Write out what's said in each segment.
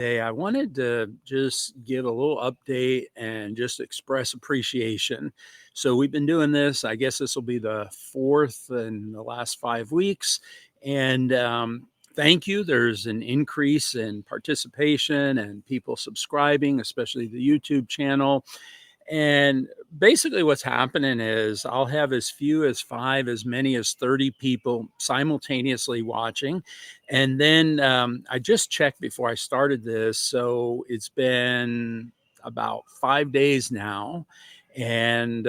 Hey, I wanted to just give a little update and just express appreciation. So, we've been doing this, I guess this will be the fourth in the last 5 weeks. And thank you. There's an increase in participation and people subscribing, especially the YouTube channel. And basically, what's happening is I'll have as few as five, as many as 30 people simultaneously watching. And then I just checked before I started this. So it's been about 5 days now. And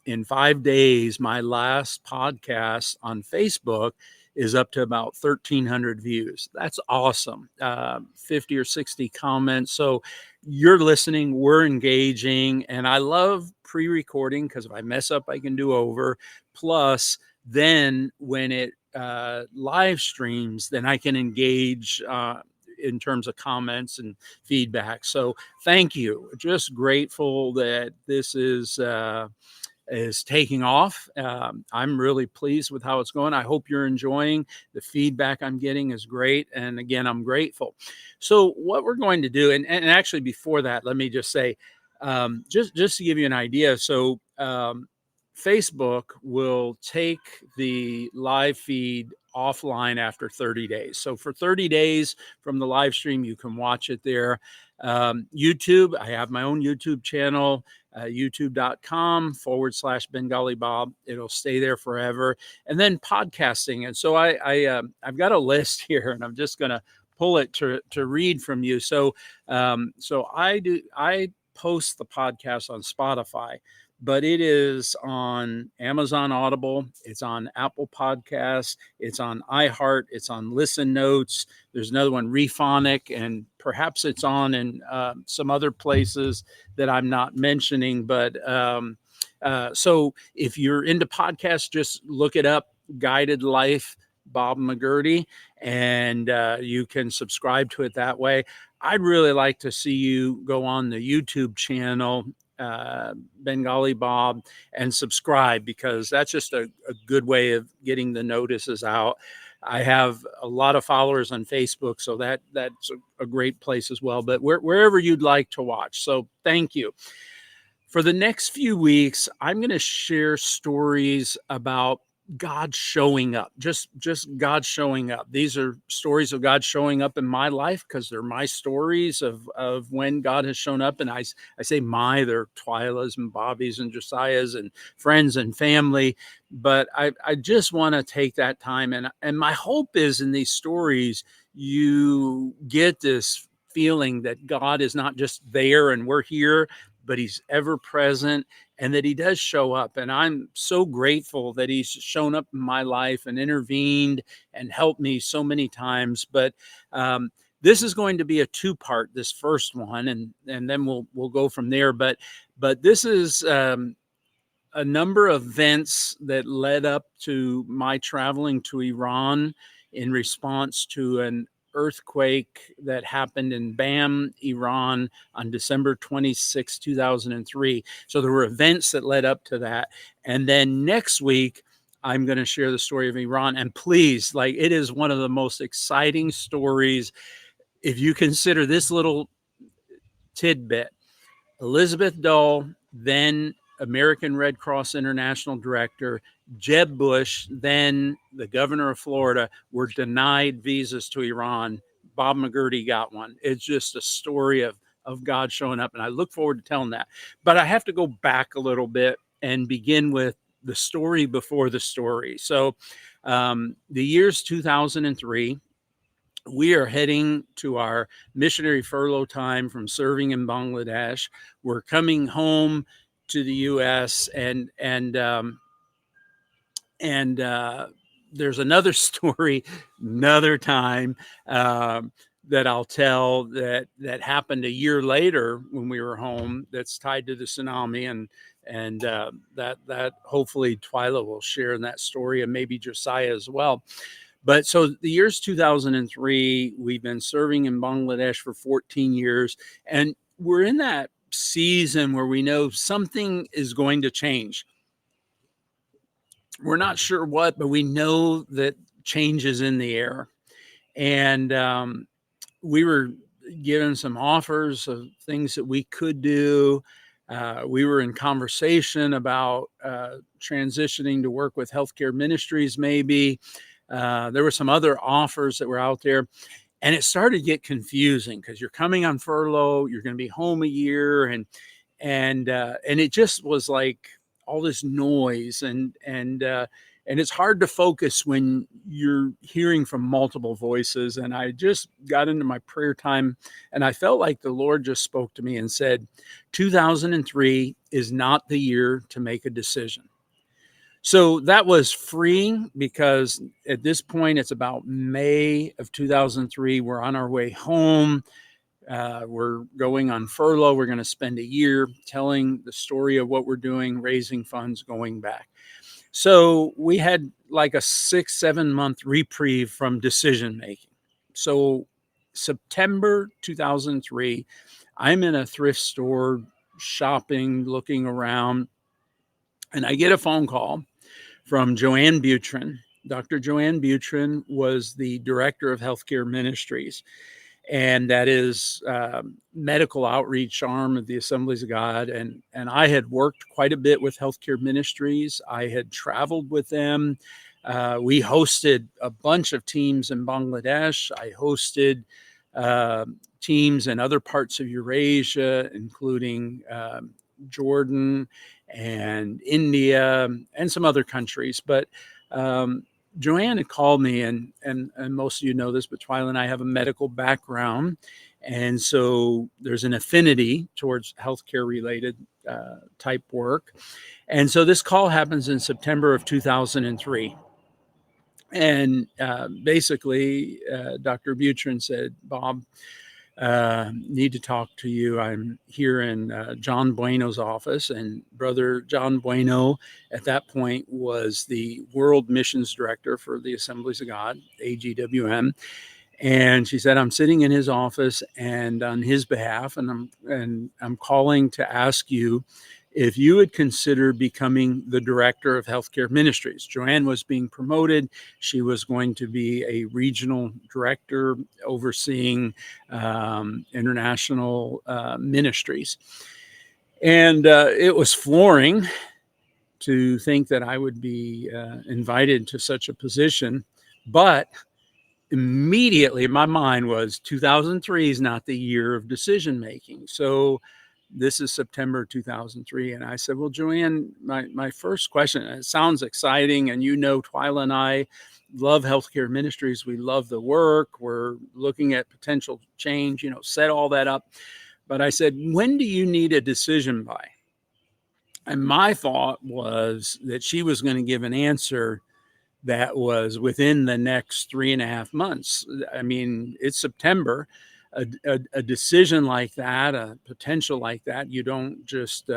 in 5 days, my last podcast on Facebook is up to about 1,300 views. That's awesome. 50 or 60 comments. So you're listening, we're engaging, and I love pre-recording because if I mess up, I can do over. Plus, then when it live streams, then I can engage in terms of comments and feedback. So thank you. Just grateful that this is taking off. I'm really pleased with how it's going. I hope you're enjoying. The feedback I'm getting is great. And again, I'm grateful. So what we're going to do, and actually before that, let me just say, just to give you an idea. So Facebook will take the live feed offline after 30 days. So for 30 days from the live stream, you can watch it there. YouTube, I have my own YouTube channel, youtube.com/ Bengali Bob. It'll stay there forever. And then podcasting. And so I've got a list here and I'm just going to pull it to read from you. So I post the podcast on Spotify, but it is on Amazon Audible, it's on Apple Podcasts, it's on iHeart, it's on Listen Notes. There's another one, Rephonic, and perhaps it's on in some other places that I'm not mentioning. But so if you're into podcasts, just look it up, Guided Life, Bob McGurty, and you can subscribe to it that way. I'd really like to see you go on the YouTube channel, Bengali Bob, and subscribe because that's just a good way of getting the notices out. I have a lot of followers on Facebook, so that's a great place as well. But wherever you'd like to watch. So thank you. For the next few weeks, I'm going to share stories about God showing up, just God showing up. These are stories of God showing up in my life because they're my stories of when God has shown up. And I say they're Twyla's and Bobby's and Josiah's and friends and family. But I just want to take that time. And my hope is in these stories, you get this feeling that God is not just there and we're here, but he's ever present and that he does show up. And I'm so grateful that he's shown up in my life and intervened and helped me so many times. But this is going to be a two-part, this first one, and then we'll go from there. But this is a number of events that led up to my traveling to Iran in response to an earthquake that happened in Bam, Iran on December 26, 2003. So there were events that led up to that. And then next week, I'm going to share the story of Iran. And please, like, it is one of the most exciting stories. If you consider this little tidbit, Elizabeth Dole, then American Red Cross International Director, Jeb Bush, then the governor of Florida, were denied visas to Iran. Bob McGurty got one. It's just a story of God showing up, and I look forward to telling that. But I have to go back a little bit and begin with the story before the story. So the year's 2003. We are heading to our missionary furlough time from serving in Bangladesh. We're coming home to the U.S. and there's another story, another time that I'll tell that happened a year later when we were home. That's tied to the tsunami, and that hopefully Twyla will share in that story, and maybe Josiah as well. But so the year's 2003, we've been serving in Bangladesh for 14 years, and we're in that season where we know something is going to change. We're not sure what, but we know that change is in the air. And we were given some offers of things that we could do. We were in conversation about transitioning to work with healthcare ministries, maybe. There were some other offers that were out there. And it started to get confusing because you're coming on furlough, you're going to be home a year, and it just was like all this noise, and it's hard to focus when you're hearing from multiple voices. And I just got into my prayer time, and I felt like the Lord just spoke to me and said, 2003 is not the year to make a decision. So that was freeing, because at this point, it's about May of 2003. We're on our way home. We're going on furlough. We're going to spend a year telling the story of what we're doing, raising funds, going back. So we had like a 6-7 month reprieve from decision making. So September 2003, I'm in a thrift store shopping, looking around, and I get a phone call from Joanne Butrin. Dr. Joanne Butrin was the director of healthcare ministries, and that is medical outreach arm of the Assemblies of God. And I had worked quite a bit with healthcare ministries. I had traveled with them. We hosted a bunch of teams in Bangladesh. I hosted teams in other parts of Eurasia, including Jordan and India and some other countries. But Joanne had called me, and most of you know this, but Twyla and I have a medical background. And so there's an affinity towards healthcare related type work. And so this call happens in September of 2003. And basically, Dr. Butrin said, Bob, need to talk to you. I'm here in John Bueno's office, and Brother John Bueno at that point was the World Missions Director for the Assemblies of God, AGWM. And she said, I'm sitting in his office and on his behalf, and I'm calling to ask you if you would consider becoming the director of healthcare ministries. Joanne was being promoted. She was going to be a regional director overseeing international ministries. And it was flooring to think that I would be invited to such a position. But immediately my mind was 2003 is not the year of decision making. So this is September 2003. And I said, well, Joanne, my first question, it sounds exciting. And Twyla and I love healthcare ministries. We love the work. We're looking at potential change, set all that up. But I said, when do you need a decision by? And my thought was that she was going to give an answer that was within the next 3.5 months. I mean, it's September. A decision like that, a potential like that, you don't just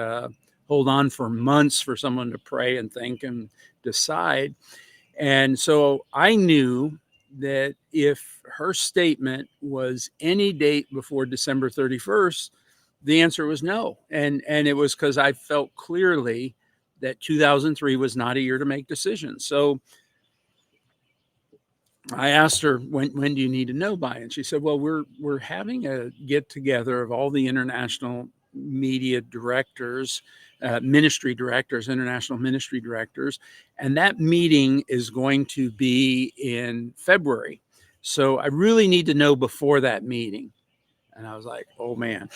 hold on for months for someone to pray and think and decide. And so I knew that if her statement was any date before December 31st, the answer was no. And it was because I felt clearly that 2003 was not a year to make decisions. So I asked her, when do you need to know by? And she said, well, we're having a get together of all the international media directors, ministry directors, international ministry directors. And that meeting is going to be in February. So I really need to know before that meeting. And I was like, oh man,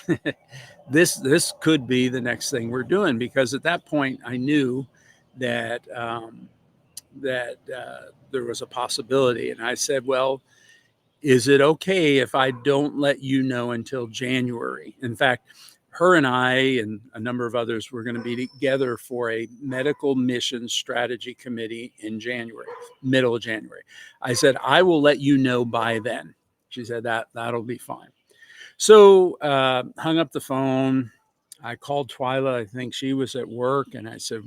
this could be the next thing we're doing, because at that point I knew that there was a possibility. And I said, well, is it okay if I don't let you know until January? In fact, her and I and a number of others were going to be together for a medical mission strategy committee in January, middle of January. I said, I will let you know by then. She said, that'll be fine. So hung up the phone. I called Twyla. I think she was at work. And I said,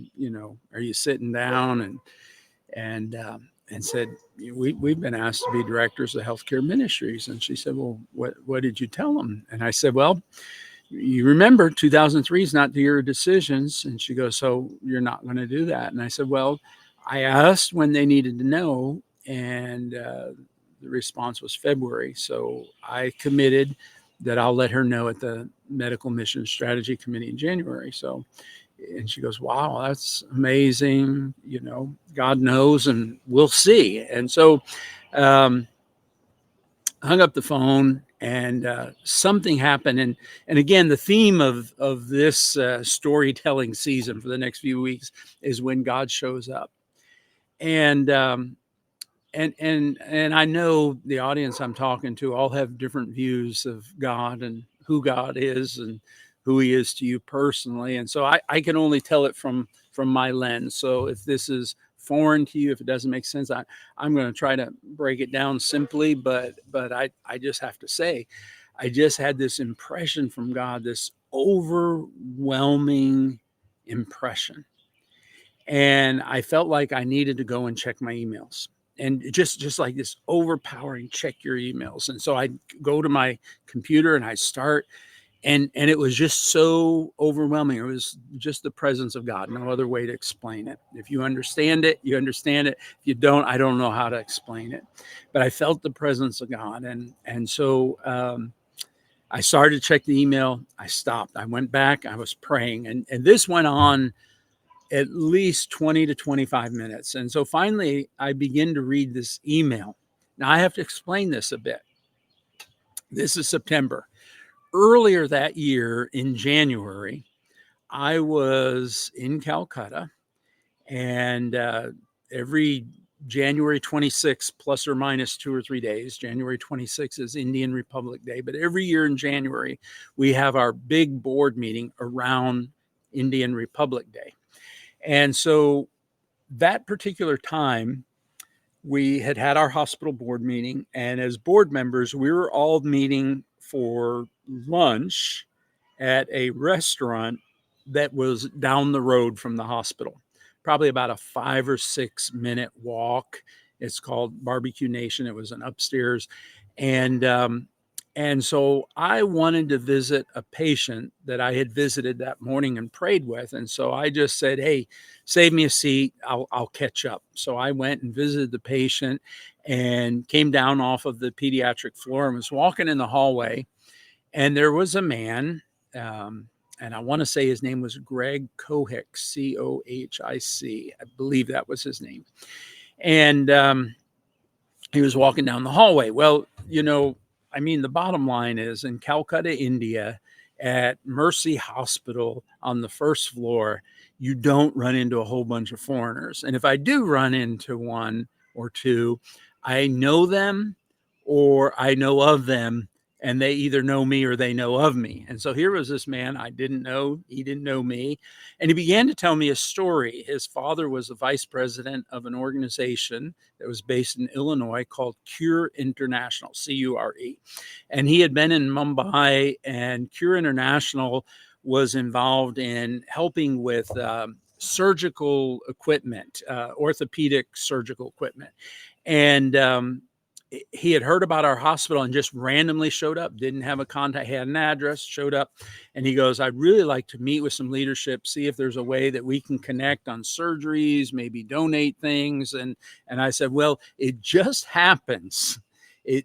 are you sitting down? And said, we've been asked to be directors of healthcare ministries. And she said, well, what did you tell them? And I said, well, you remember 2003 is not the year of decisions. And she goes, so you're not going to do that? And I said, well, I asked when they needed to know, and the response was February. So I committed that I'll let her know at the Medical Mission Strategy Committee in January. So, and she goes, wow, that's amazing. You know, God knows, and we'll see. And so, hung up the phone, and something happened. And again, the theme of this storytelling season for the next few weeks is when God shows up. And and I know the audience I'm talking to all have different views of God and who God is and who he is to you personally. And so I can only tell it from my lens. So if this is foreign to you, if it doesn't make sense, I'm going to try to break it down simply, but I just have to say, I just had this impression from God, this overwhelming impression. And I felt like I needed to go and check my emails, and just like this overpowering check your emails. And so I go to my computer and I start, and it was just so overwhelming. It was just the presence of God. No other way to explain it. If you understand it, you understand it. If you don't, I don't know how to explain it. But I felt the presence of God, and so I started to check the email. I stopped. I went back. I was praying, and this went on at least 20 to 25 minutes. And so finally, I begin to read this email. Now, I have to explain this a bit. This is September. Earlier that year in January, I was in Calcutta, and every January 26th, plus or minus 2 or 3 days, January 26th is Indian Republic Day, but every year in January, we have our big board meeting around Indian Republic Day. And so that particular time, we had our hospital board meeting, and as board members, we were all meeting for lunch at a restaurant that was down the road from the hospital, probably about a 5 or 6 minute walk. It's called Barbecue Nation. It was an upstairs, and and so I wanted to visit a patient that I had visited that morning and prayed with. And so I just said, hey, save me a seat. I'll catch up. So I went and visited the patient and came down off of the pediatric floor and was walking in the hallway. And there was a man, and I want to say his name was Greg Cohic, Cohic. I believe that was his name. And he was walking down the hallway. Well, you know, I mean, the bottom line is in Calcutta, India, at Mercy Hospital on the first floor, you don't run into a whole bunch of foreigners. And if I do run into one or two, I know them or I know of them, and they either know me or they know of me. And so here was this man I didn't know, he didn't know me, and he began to tell me a story. His father was the vice president of an organization that was based in Illinois called Cure International, Cure. And he had been in Mumbai, and Cure International was involved in helping with surgical equipment, orthopedic surgical equipment. And he had heard about our hospital and just randomly showed up, didn't have a contact, had an address, showed up. And he goes, I'd really like to meet with some leadership, see if there's a way that we can connect on surgeries, maybe donate things. And I said, well, it just happens that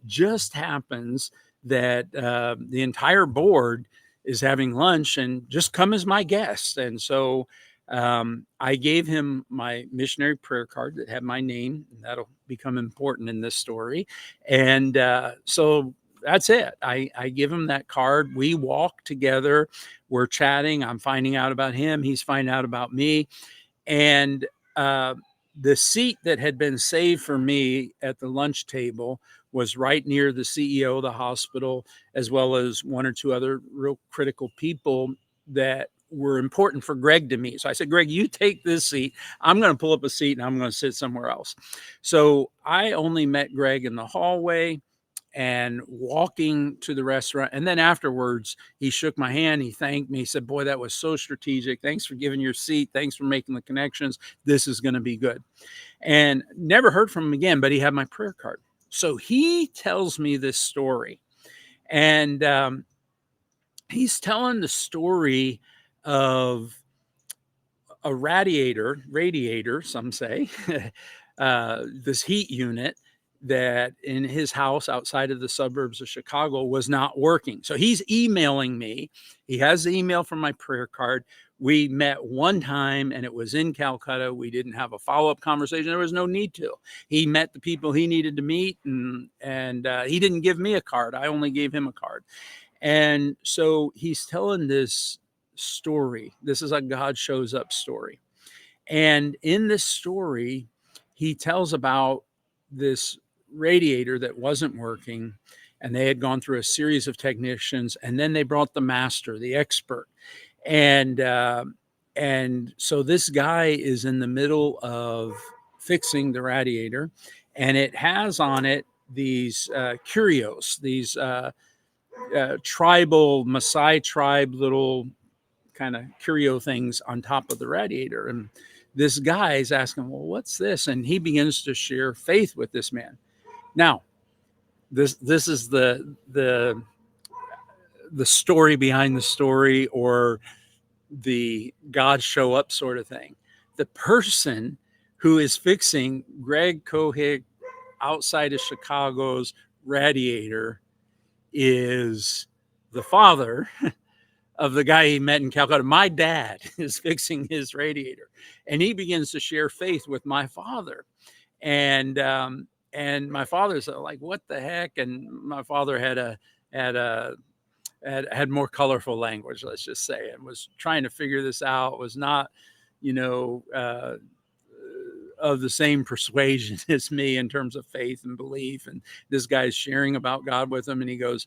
the entire board is having lunch, and just come as my guest. And so I gave him my missionary prayer card that had my name, and that'll become important in this story. And so that's it. I give him that card. We walk together. We're chatting. I'm finding out about him. He's finding out about me. And the seat that had been saved for me at the lunch table was right near the CEO of the hospital, as well as one or two other real critical people that were important for Greg to meet. So I said, Greg, you take this seat. I'm going to pull up a seat and I'm going to sit somewhere else. So I only met Greg in the hallway and walking to the restaurant. And then afterwards, he shook my hand. He thanked me. He said, boy, that was so strategic. Thanks for giving your seat. Thanks for making the connections. This is going to be good. And never heard from him again, but he had my prayer card. So he tells me this story. And he's telling the story of a radiator, some say, this heat unit that in his house outside of the suburbs of Chicago was not working. So he's emailing me. He has the email from my prayer card. We met one time and it was in Calcutta. We didn't have a follow-up conversation. There was no need to. He met the people he needed to meet, and he didn't give me a card. I only gave him a card. And so he's telling this story. This is a God shows up story. And in this story, he tells about this radiator that wasn't working, and they had gone through a series of technicians, and then they brought the master, the expert. And so this guy is in the middle of fixing the radiator, and it has on it these curios, these tribal Maasai tribe little kind of curio things on top of the radiator. And this guy is asking, well, what's this? And he begins to share faith with this man. Now, this is the story behind the story, or the God show up sort of thing. The person who is fixing Greg Kohig outside of Chicago's radiator is the father of the guy he met in Calcutta. My dad is fixing his radiator, and he begins to share faith with my father. And my father's like, what the heck? And my father had more colorful language, let's just say, and was trying to figure this out, was not, of the same persuasion as me in terms of faith and belief. And this guy's sharing about God with him. And he goes,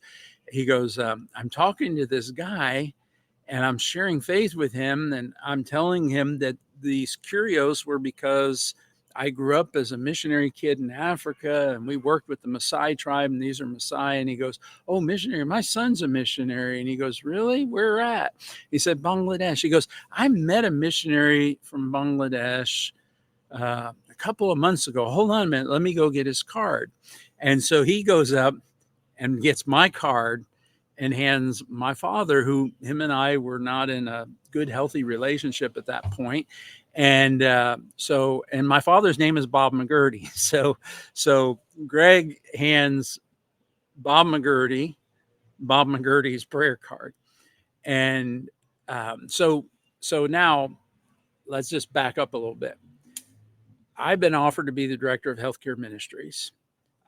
I'm talking to this guy and I'm sharing faith with him. And I'm telling him that these curios were because I grew up as a missionary kid in Africa, and we worked with the Maasai tribe, and these are Maasai. And he goes, oh, missionary, my son's a missionary. And he goes, really? Where at? He said, Bangladesh. He goes, I met a missionary from Bangladesh a couple of months ago. Hold on a minute. Let me go get his card. And so he goes up and gets my card and hands my father, who him and I were not in a good, healthy relationship at that point. And my father's name is Bob McGurty. So Greg hands Bob McGurty's prayer card. And so now let's just back up a little bit. I've been offered to be the director of healthcare ministries.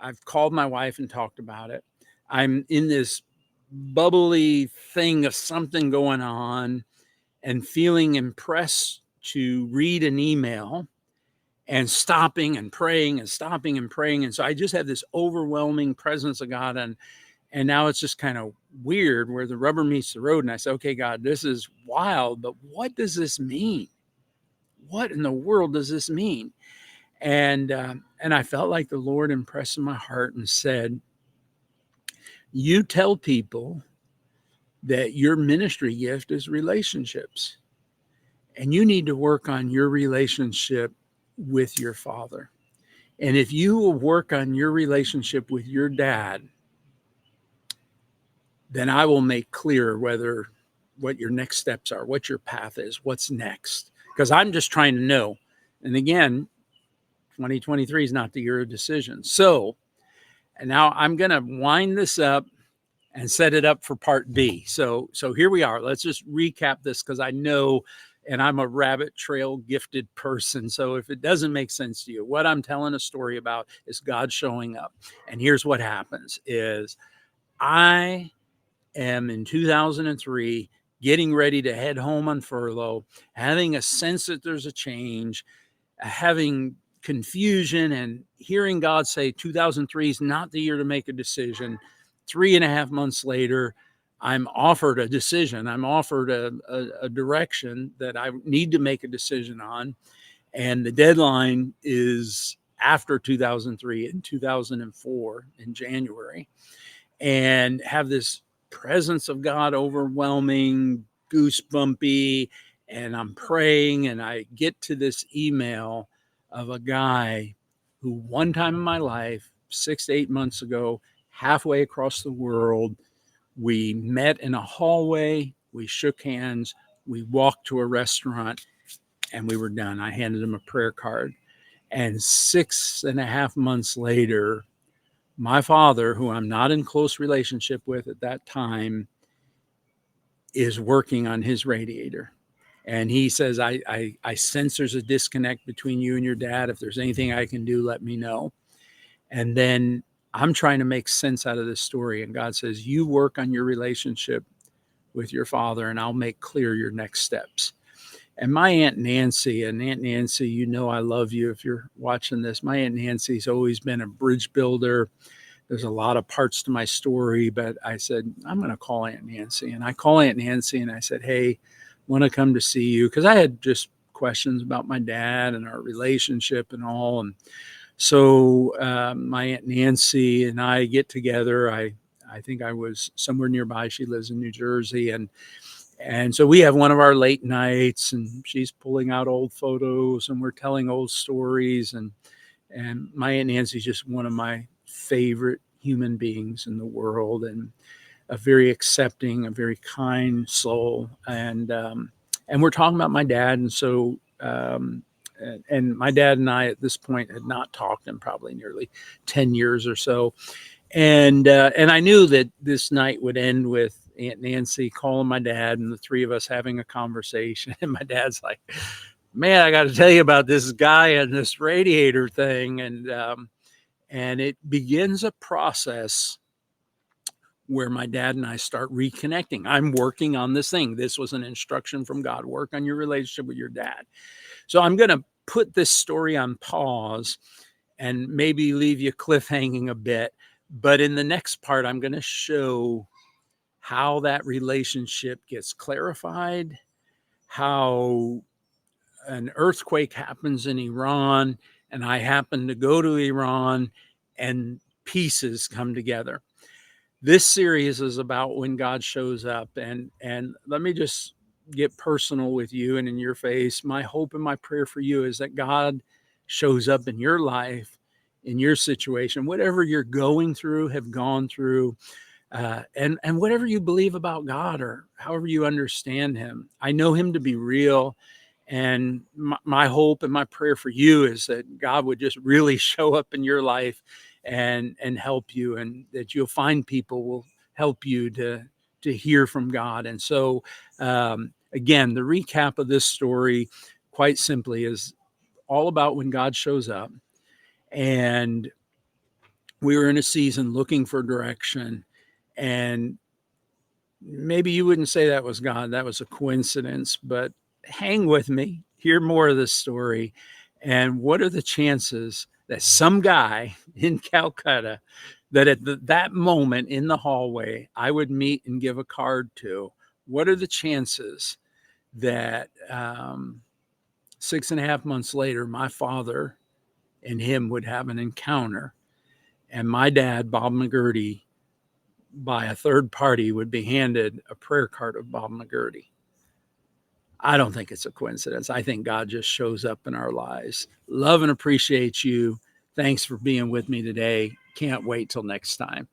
I've called my wife and talked about it. I'm in this bubbly thing of something going on and feeling impressed to read an email and stopping and praying and stopping and praying. And so I just have this overwhelming presence of God. And now it's just kind of weird where the rubber meets the road. And I say, okay, God, this is wild, but what does this mean? What in the world does this mean? And I felt like the Lord impressed in my heart and said, you tell people that your ministry gift is relationships, and you need to work on your relationship with your father. And if you will work on your relationship with your dad, then I will make clear what your next steps are, what your path is, what's next. Because I'm just trying to know. And again, 2023 is not the year of decisions. So, and now I'm going to wind this up and set it up for part B. So here we are. Let's just recap this, because I know, and I'm a rabbit trail gifted person. So if it doesn't make sense to you, what I'm telling a story about is God showing up. And here's what happens is I am in 2003 getting ready to head home on furlough, having a sense that there's a change, having confusion, and hearing God say 2003 is not the year to make a decision. 3.5 months later, I'm offered a decision. I'm offered a direction that I need to make a decision on. And the deadline is after 2003, in 2004, in January. And have this presence of God, overwhelming, goosebumpy. And I'm praying, and I get to this email of a guy who one time in my life, 6 to 8 months ago, halfway across the world, we met in a hallway, we shook hands, we walked to a restaurant, and we were done. I handed him a prayer card. And 6.5 months later, My father, who I'm not in close relationship with at that time, is working on his radiator. And he says, I sense there's a disconnect between you and your dad. If there's anything I can do, let me know. And then I'm trying to make sense out of this story. And God says, you work on your relationship with your father, and I'll make clear your next steps. And my Aunt Nancy, you know I love you if you're watching this. My Aunt Nancy's always been a bridge builder. There's a lot of parts to my story, but I said, I'm going to call Aunt Nancy. And I call Aunt Nancy and I said, hey, want to come to see you? Because I had just questions about my dad and our relationship and all. And so my Aunt Nancy and I get together. I think I was somewhere nearby. She lives in New Jersey. And so we have one of our late nights, and she's pulling out old photos and we're telling old stories. And my Aunt Nancy's just one of my favorite human beings in the world, and a very accepting, a very kind soul. And we're talking about my dad. And so, and my dad and I at this point had not talked in probably nearly 10 years or so. And I knew that this night would end with Aunt Nancy calling my dad and the three of us having a conversation. And my dad's like, man, I got to tell you about this guy and this radiator thing. And it begins a process where my dad and I start reconnecting. I'm working on this thing. This was an instruction from God. Work on your relationship with your dad. So I'm going to put this story on pause and maybe leave you cliffhanging a bit. But in the next part, I'm going to show how that relationship gets clarified, how an earthquake happens in Iran, and I happen to go to Iran, and pieces come together. This series is about when God shows up. And let me just get personal with you and in your face. My hope and my prayer for you is that God shows up in your life, in your situation, whatever you're going through, have gone through, and whatever you believe about God or however you understand him. I know him to be real. And my hope and my prayer for you is that God would just really show up in your life and help you, and that you'll find people will help you to hear from God. And so, again, the recap of this story, quite simply, is all about when God shows up. And we were in a season looking for direction, and maybe you wouldn't say that was God, that was a coincidence, but hang with me, hear more of this story. And what are the chances that some guy in Calcutta, that at that moment in the hallway I would meet and give a card to, what are the chances that 6.5 months later, my father and him would have an encounter, and my dad, Bob McGurty, by a third party, would be handed a prayer card of Bob McGurty? I don't think it's a coincidence. I think God just shows up in our lives. Love and appreciate you. Thanks for being with me today. Can't wait till next time.